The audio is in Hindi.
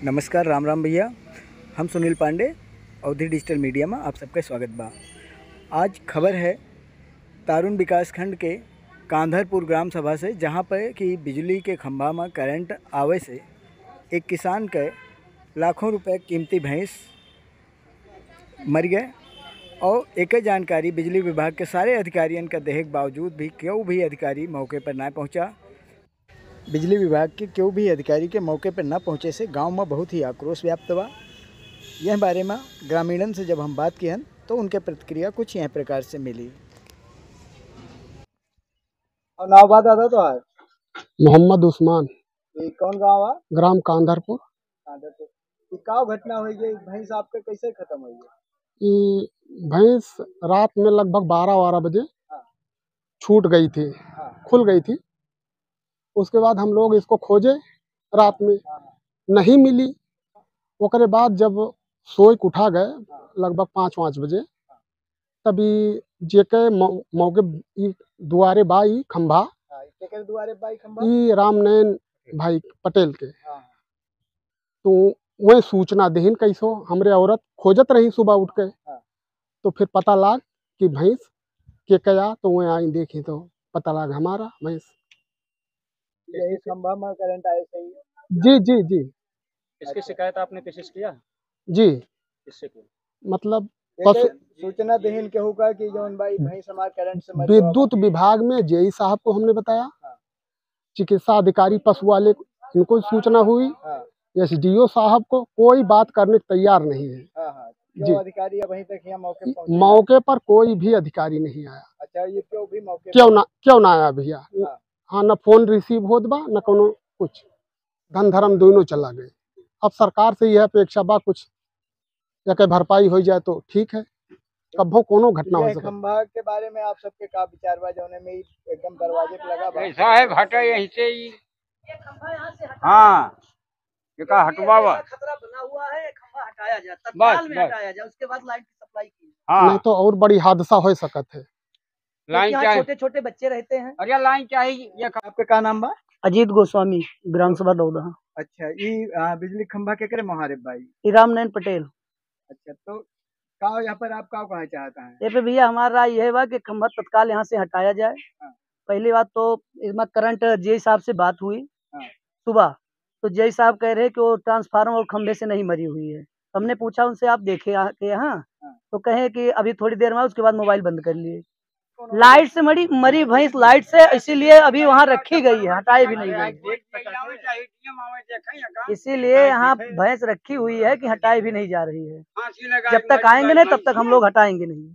नमस्कार, राम राम भैया। हम सुनील पांडे, अवधि डिजिटल मीडिया में आप सबका स्वागत बा। आज खबर है तारुण विकासखंड के कांधरपुर ग्राम सभा से, जहां पर कि बिजली के खंभा में करंट आवे से एक किसान के लाखों रुपए कीमती भैंस मर गए और एक जानकारी बिजली विभाग के सारे अधिकारियों का देने के बावजूद भी क्यों भी अधिकारी मौके पर ना पहुंचा। बिजली विभाग के क्यों भी अधिकारी के मौके पर न पहुँचे से गांव में बहुत ही आक्रोश व्याप्त हुआ। यह बारे में ग्रामीणन से जब हम बात की तो उनके प्रतिक्रिया कुछ यह प्रकार से मिली। और नाव बात आता तो है मोहम्मद उस्मान, ये कौन गांव है? ग्राम कांधरपुर। ये का घटना हुई है? भैंस आपके कैसे खत्म हुई है? ये भैंस रात में लगभग 12 बजे छूट गई थी, खुल गई थी। उसके बाद हम लोग इसको खोजे, रात में नहीं मिली। ओकरे बाद जब सोई के उठा गए लगभग 5 बजे, तभी जेके मौके दुआरे बाई खंभा रामनयन भाई पटेल के, तो वह सूचना देहिन कैसो हमरे औरत खोजत रही सुबह उठ के। तो फिर पता लाग कि भैंस के कया, तो वह आई देखी तो पता लाग हमारा भैंस। यही खंभा में करंट आए सही? जी जी जी। इसकी शिकायत आपने किसी से किया? जी, किससे की? मतलब सूचना देहिन के होगा कि जौन भाई भैंस हमार करंट से मरी। विद्युत विभाग में जेई साहब को हमने बताया, चिकित्सा अधिकारी पशु वाले इनको सूचना हुई, एसडीओ साहब को कोई बात करने को तैयार नहीं है। जी, अधिकारी अभी तक यहाँ मौके पर कोई भी अधिकारी नहीं आया। अच्छा, ये क्यों भी मौके क्यों ना आया भैया? हाँ, न फोन रिसीव होत बा, न कोनो कुछ। धन धर्म दोनों चला गए। अब सरकार से यह अपेक्षा बा कुछ या भरपाई हो जाए तो ठीक है, कभो कोनो घटना हो सके। खंभा के बारे में आप सबके का विचार बा? जौने में एकदम दरवाजे पे लगा बा, ऐसा है हटे यहीं से ही। हाँ, ये का हटवावा खतरा बना हुआ है, खंभा हटाया जाए, तत्काल में हटाया जाए, उसके बाद लाइट की सप्लाई की। हाँ, नहीं तो और बड़ी हादसा हो सकता है। लाइन क्या? छोटे छोटे बच्चे रहते हैं। अरे लाइन चाहिए। ये आपका क्या नाम बा? अजीत गोस्वामी, ग्राम सभा दौदा। अच्छा, ये बिजली खंभा के करे मुहारिब भाई रामनयन पटेल। अच्छा, तो का यहाँ पर आप का कहना चाहता है? ये पे भैया हमारा राय यह बा कि खंभा तत्काल यहाँ से हटाया जाए। पहली बात तो इसमें करंट जे साहब से बात हुई सुबह, तो जे साहब कह रहे कि वो ट्रांसफार्मर और खंभे से नहीं मरी हुई है। हमने पूछा उनसे, आप देखे यहाँ? तो कहे कि अभी थोड़ी देर में, उसके बाद मोबाइल बंद कर लिए। लाइट से मरी भैंस लाइट से, इसीलिए अभी वहाँ रखी गई है, हटाई भी नहीं गई। इसीलिए यहाँ भैंस रखी हुई है कि हटाई भी नहीं जा रही है। जब तक आएंगे नहीं तब तक हम लोग हटाएंगे नहीं।